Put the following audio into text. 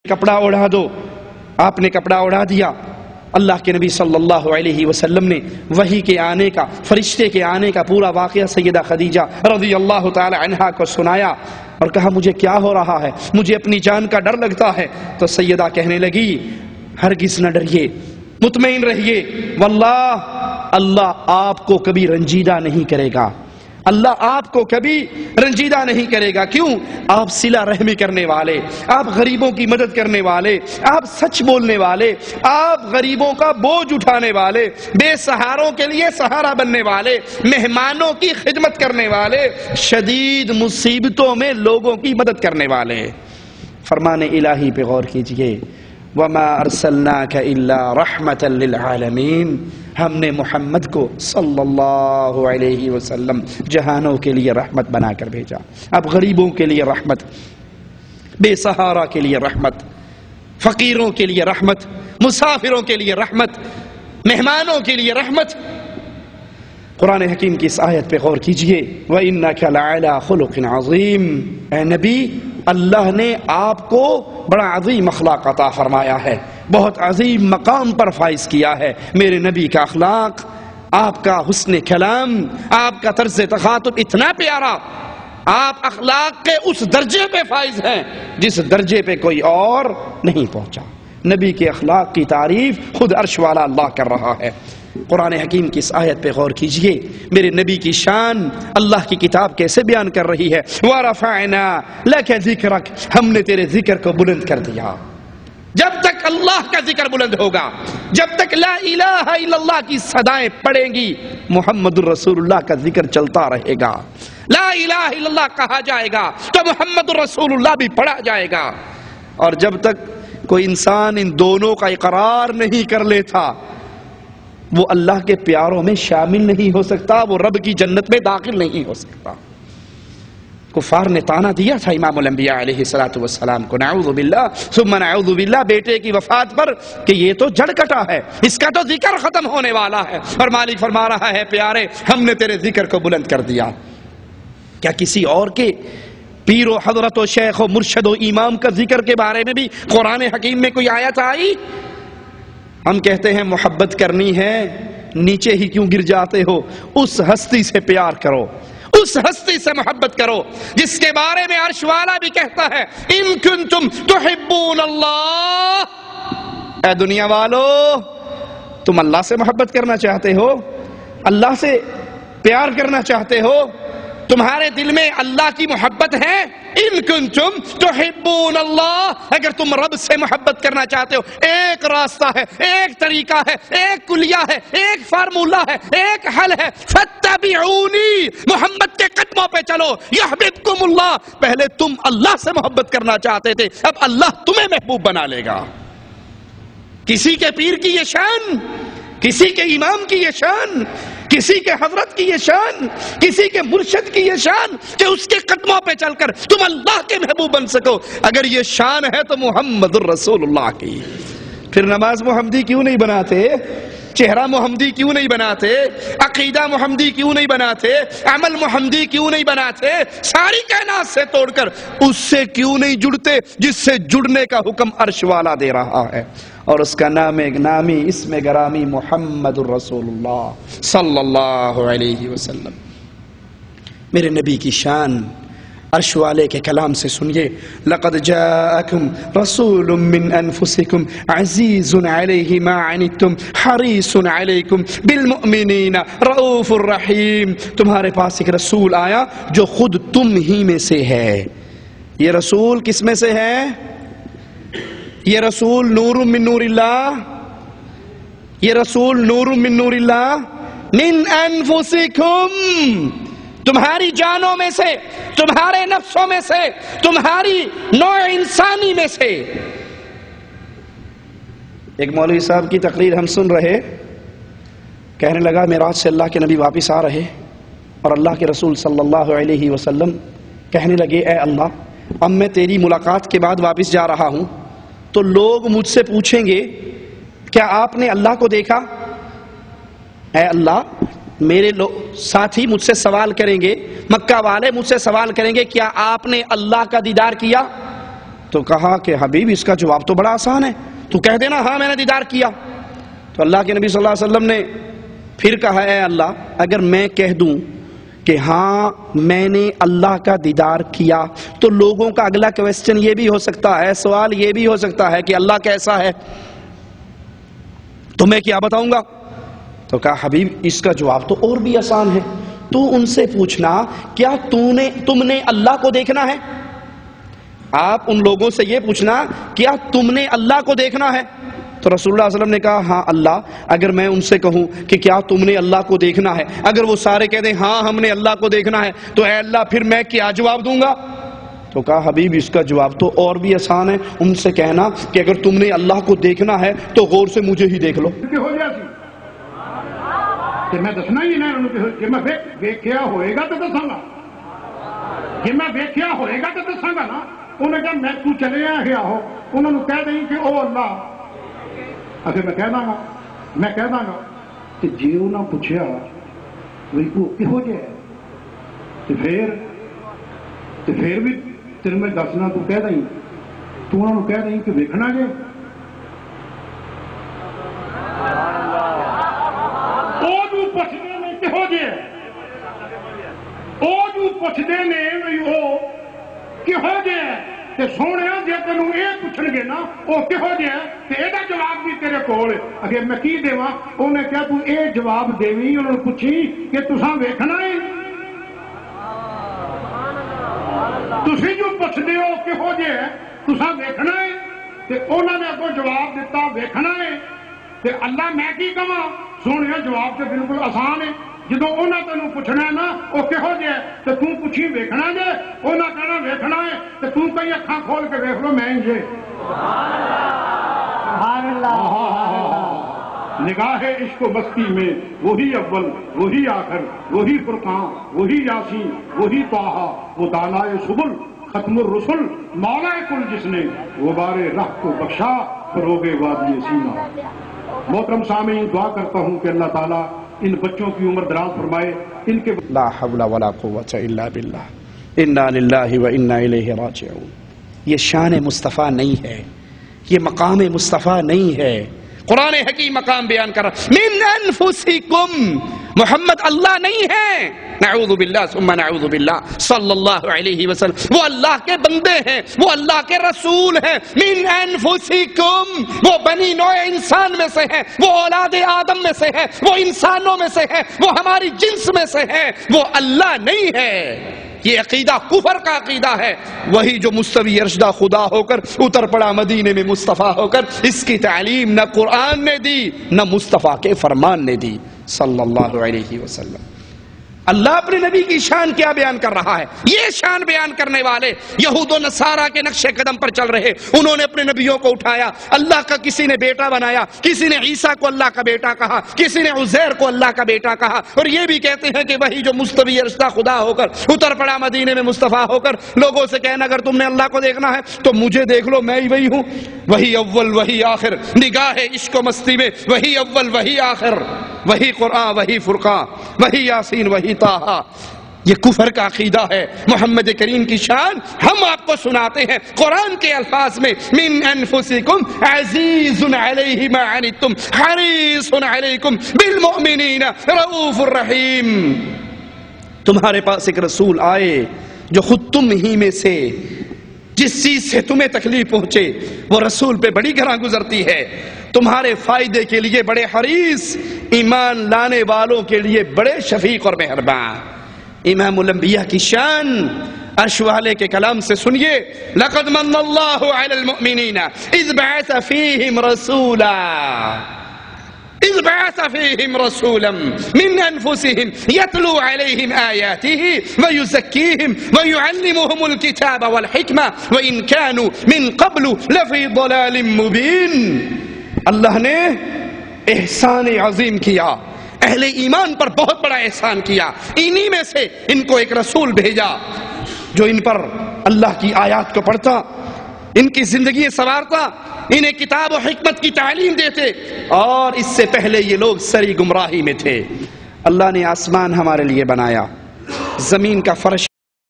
کپڑا اڑا دو. آپ نے کپڑا اڑا دیا. اللہ کے نبی صلی اللہ علیہ وسلم نے وحی کے آنے کا، فرشتے کے آنے کا پورا واقعہ سیدہ خدیجہ رضی اللہ تعالی عنہا کو سنایا اور کہا مجھے کیا ہو رہا ہے، مجھے اپنی جان کا ڈر لگتا ہے. تو سیدہ کہنے لگی ہرگز نہ ڈریے، مطمئن رہیے، واللہ اللہ آپ کو کبھی رنجیدہ نہیں کرے گا. اللہ آپ کو کبھی رنجیدہ نہیں کرے گا. کیوں؟ آپ صلہ رحمی کرنے والے، آپ غریبوں کی مدد کرنے والے، آپ سچ بولنے والے، آپ غریبوں کا بوجھ اٹھانے والے، بے سہاروں کے لیے سہارا بننے والے، مہمانوں کی خدمت کرنے والے، شدید مصیبتوں میں لوگوں کی مدد کرنے والے. فرمان الہی پہ غور کیجئے، وَمَا أَرْسَلْنَاكَ إِلَّا رَحْمَةً لِلْعَالَمِينَ. ہم نے محمد کو صلی اللہ علیہ وسلم جہانوں کے لیے رحمت بنا کر بھیجا. اب غریبوں کے لیے رحمت، بے سہارا کے لیے رحمت، فقیروں کے لیے رحمت، مسافروں کے لیے رحمت، مہمانوں کے لیے رحمت. قرآن حکیم کی اس آیت پہ غور کیجئے، وَإِنَّكَ لَعَلَىٰ خُلُقٍ عَظِيمٍ. اے نبی، اللہ نے آپ کو بڑا عظیم اخلاق عطا فرمایا ہے، بہت عظیم مقام پر فائز کیا ہے. میرے نبی کا اخلاق، آپ کا حسن کلام، آپ کا طرز تخاطب اتنا پیارا، آپ اخلاق کے اس درجے پہ فائز ہیں جس درجے پہ کوئی اور نہیں پہنچا. نبی کے اخلاق کی تعریف خود عرش والا اللہ کر رہا ہے. قرآن حکیم کی اس آیت پہ غور کیجئے، میرے نبی کی شان اللہ کی کتاب کیسے بیان کر رہی ہے. وَرَفَعْنَا لَكَ ذِكْرَكَ. ہم نے تیرے ذکر کو بلند کر دیا. جب تک اللہ کا ذکر بلند ہوگا، جب تک لا الہ الا اللہ کی صدائیں پڑیں گی، محمد الرسول اللہ کا ذکر چلتا رہے گا. لا الہ الا اللہ کہا جائے گا تو محمد الرسول اللہ بھی پڑھا جائے گا. اور جب تک کوئی انسان ان دونوں کا اقرار نہیں کر لیتا، وہ اللہ کے پیاروں میں شامل نہیں ہو سکتا، وہ رب کی جنت میں داخل نہیں ہو سکتا. کفار نے تانا دیا تھا امام الانبیاء علیہ السلام کو، نعوذ باللہ ثم نعوذ باللہ، بیٹے کی وفات پر کہ یہ تو جڑ کٹا ہے، اس کا تو ذکر ختم ہونے والا ہے. اور مالک فرما رہا ہے پیارے ہم نے تیرے ذکر کو بلند کر دیا. کیا کسی اور کے پیر و حضرت و شیخ و مرشد و امام کا ذکر کے بارے میں بھی قرآن حکیم میں کوئی آیت آئی؟ ہم کہتے ہیں محبت کرنی ہے، نیچے ہی کیوں گر جاتے ہو؟ اس ہستی سے پیار کرو، اس ہستی سے محبت کرو جس کے بارے میں عرش والا بھی کہتا ہے ان کنتم تحبون اللہ. اے دنیا والو، تم اللہ سے محبت کرنا چاہتے ہو، اللہ سے پیار کرنا چاہتے ہو، تمہارے دل میں اللہ کی محبت ہے. ان کنتم تحبون اللہ، اگر تم رب سے محبت کرنا چاہتے ہو، ایک راستہ ہے، ایک طریقہ ہے، ایک کلیہ ہے، ایک فارمولہ ہے، ایک حل ہے. فاتبعونی، محمد کے قدموں پہ چلو. یحببکم اللہ، پہلے تم اللہ سے محبت کرنا چاہتے تھے، اب اللہ تمہیں محبوب بنا لے گا. کسی کے پیر کی یہ شان، کسی کے امام کی یہ شان، کسی کے حضرت کی یہ شان، کسی کے مرشد کی یہ شان کہ اس کے قدموں پہ چل کر تم اللہ کے محبوب بن سکو. اگر یہ شان ہے تو محمد الرسول اللہ کی. پھر نماز محمدی کیوں نہیں بناتے؟ چہرہ محمدی کیوں نہیں بناتے؟ عقیدہ محمدی کیوں نہیں بناتے؟ عمل محمدی کیوں نہیں بناتے؟ ساری کائنات سے توڑ کر اس سے کیوں نہیں جڑتے جس سے جڑنے کا حکم عرش والا دے رہا ہے؟ اور اس کا نام نامی، اسم گرامی محمد الرسول اللہ صلی اللہ علیہ وسلم. میرے نبی کی شان عرش والے کے کلام سے سنیے. لقد جاءکم رسول من انفسکم عزیز علیہ ما عنتم حریص علیکم بالمؤمنین رؤوف الرحیم. تمہارے پاس ایک رسول آیا جو خود تم ہی میں سے ہے. یہ رسول کس میں سے ہے؟ یہ رسول نور من نور اللہ، یہ رسول نور من نور اللہ. من انفسکم، تمہاری جانوں میں سے، تمہارے نفسوں میں سے، تمہاری نوع انسانی میں سے. ایک مولوی صاحب کی تقریر ہم سن رہے، کہنے لگا معراج سے اللہ کے نبی واپس آ رہے اور اللہ کے رسول صلی اللہ علیہ وسلم کہنے لگے اے اللہ، اب میں تیری ملاقات کے بعد واپس جا رہا ہوں تو لوگ مجھ سے پوچھیں گے کیا آپ نے اللہ کو دیکھا؟ اے اللہ، میرے ساتھی مجھ سے سوال کریں گے، مکہ والے مجھ سے سوال کریں گے کیا آپ نے اللہ کا دیدار کیا؟ تو کہا کہ حبیب اس کا جواب تو بڑا آسان ہے، تو کہہ دینا ہاں میں نے دیدار کیا۔ تو اللہ کے نبی صلی اللہ علیہ وسلم نے پھر کہا اے اللہ اگر میں کہہ دوں کہ ہاں میں نے اللہ کا دیدار کیا تو لوگوں کا اگلا کویسچن یہ بھی ہو سکتا ہے، سوال یہ بھی ہو سکتا ہے کہ اللہ کیسا ہے، تو میں کیا بتاؤں گا؟ تو کہا حبیب اس کا جواب تو اور بھی آسان ہے، تو ان سے پوچھنا کیا تم نے اللہ کو دیکھنا ہے؟ آپ ان لوگوں سے یہ پوچھنا کیا تم نے اللہ کو دیکھنا ہے؟ تو رسول اللہ صلی اللہ علیہ وسلم نے کہا ہاں اللہ اگر میں ان سے کہوں کہ کیا تم نے اللہ کو دیکھنا ہے، اگر وہ سارے کہہ دیں ہاں ہم نے اللہ کو دیکھنا ہے، تو اے اللہ پھر میں کیا جواب دوں گا؟ تو کہا حبیب اس کا جواب تو اور بھی آسان ہے، ان سے کہنا کہ اگر تم نے اللہ کو دیکھنا ہے تو غور سے مجھے ہی دیکھ لو۔ کہ میں دسنا ہی نہیں کہ میں ویکھیا ہوئے گا تو دساں گا، کہ میں ویکھیا ہوئے گا تو دساں گا نا۔ انہیں کہا میں تو چلے گیا ہو، انہوں نے کہہ دیں کہ او اللہ، اگر میں کہہ داں گا کہ جی انہوں نے پوچھا وہی وہ کہو جائے تو پھر بھی تیرے میں دسنا تو کہہ دیں، تو انہوں نے کہہ دیں کہ ویکھنا جے پوچھتے نے کہو جے، پوچھتے نے وہ کہو جے، تے سونے جے تینوں یہ پوچھن گے نا وہ کہو جے تے یہ جواب بھی تیرے کول اگر میں کی دیواں؟ انہیں کہا تو یہ جواب دیویں، انہوں نے پوچھی کہ تساں ویکھنا ہے، تسی جو پوچھتے ہو کہو جے تساں ویکھنا ہے، تے انہوں نے اگوں جواب دیتا ویکھنا ہے، تے اللہ میں کی کہاں؟ سونے جواب تو بالکل آسان ہے، جدو انہوں تینوں پوچھنا ہے نا وہ کہو جے تو تم پوچھی ویکھنا جے، انہوں کہنا ویکھنا ہے تو تم کئی اکھاں کھول کے ویکھ لو میں جے۔ نگاہ عشق و مستی میں وہی اول وہی آخر وہی فرقان وہی یاسین وہی طٰہٰ، وہ دانائے سبل ختم الرسل مولا کل جس نے غبار رہ کو بخشا فروغ وادی سینا۔ محترم سامعین دعا کرتا ہوں کہ اللہ تعالیٰ ان بچوں کی عمر دراز فرمائے، ان کے لا حول ولا قوة الا باللہ، انا للہ و انا الیہ راجعون۔ یہ شان مصطفیٰ نہیں ہے، یہ مقام مصطفیٰ نہیں ہے۔ قرآن حکیم مقام بیان کر رہا من انفسکم، محمد اللہ نہیں ہے، نعوذ باللہ ثم نعوذ باللہ صلی اللہ علیہ وسلم، وہ اللہ کے بندے ہیں، وہ اللہ کے رسول ہیں۔ من انفسکم، وہ بنی نوع انسان میں سے ہیں، وہ اولاد آدم میں سے ہیں، وہ انسانوں میں سے ہیں، وہ ہماری جنس میں سے ہیں، وہ اللہ نہیں ہے۔ یہ عقیدہ کفر کا عقیدہ ہے۔ وہی جو مستوی ارشدہ خدا ہو کر اتر پڑا مدینے میں مصطفیٰ ہو کر، اس کی تعلیم نہ قرآن نے دی نہ مصطفیٰ کے فرمان نے دی صلی اللہ علیہ وسلم۔ اللہ اپنے نبی کی شان کیا بیان کر رہا ہے؟ یہ شان بیان کرنے والے یہود و نصارہ کے نقش قدم پر چل رہے، انہوں نے اپنے نبیوں کو اٹھایا، اللہ کا کسی نے بیٹا بنایا، کسی نے عیسیٰ کو اللہ کا بیٹا کہا، کسی نے عزیر کو اللہ کا بیٹا کہا، اور یہ بھی کہتے ہیں کہ وہی جو مستوی ارشدہ خدا ہو کر اتر پڑا مدینے میں مصطفیٰ ہو کر لوگوں سے کہنا اگر تم نے اللہ کو دیکھنا ہے تو مجھے دیکھ لو، میں ہی وہی ہوں، وہی اول وہی آخر، نگاہ عشق و مستی میں وہی اول وہی آخر، وہی قرآن وہی فرقان وہی یاسین وہی طٰہٰ۔ یہ کفر کا عقیدہ ہے۔ محمد کریم کی شان ہم آپ کو سناتے ہیں قرآن کے الفاظ میں، من انفسکم عزیز علیہ ما عنتم حریص علیکم بالمؤمنین رؤوف الرحیم۔ تمہارے پاس ایک رسول آئے جو خود تم ہی میں سے جس چیز سے تمہیں تکلیف پہنچے وہ رسول پہ بڑی گراں گزرتی ہے، تمہارے فائدے کے لیے بڑے حریص، ایمان لانے والوں کے لیے بڑے شفیق اور مہربان۔ امام الانبیاء کی شان عرش والے کے کلام سے سنیے، لقد من اللہ علی المؤمنین اذ بعث فیہم رسولا اذ بعث فیہم رسولا من انفسہم یتلو علیہم آیاتہ ویزکیہم ویعلمہم الکتاب والحکمہ وان کانوا من قبل لفی ضلال مبین۔ اللہ نے احسان عظیم کیا، اہل ایمان پر بہت بڑا احسان کیا، انہی میں سے ان کو ایک رسول بھیجا جو ان پر اللہ کی آیات کو پڑھتا، ان کی زندگی سنوارتا، انہیں کتاب و حکمت کی تعلیم دیتے، اور اس سے پہلے یہ لوگ سری گمراہی میں تھے۔ اللہ نے آسمان ہمارے لیے بنایا، زمین کا فرش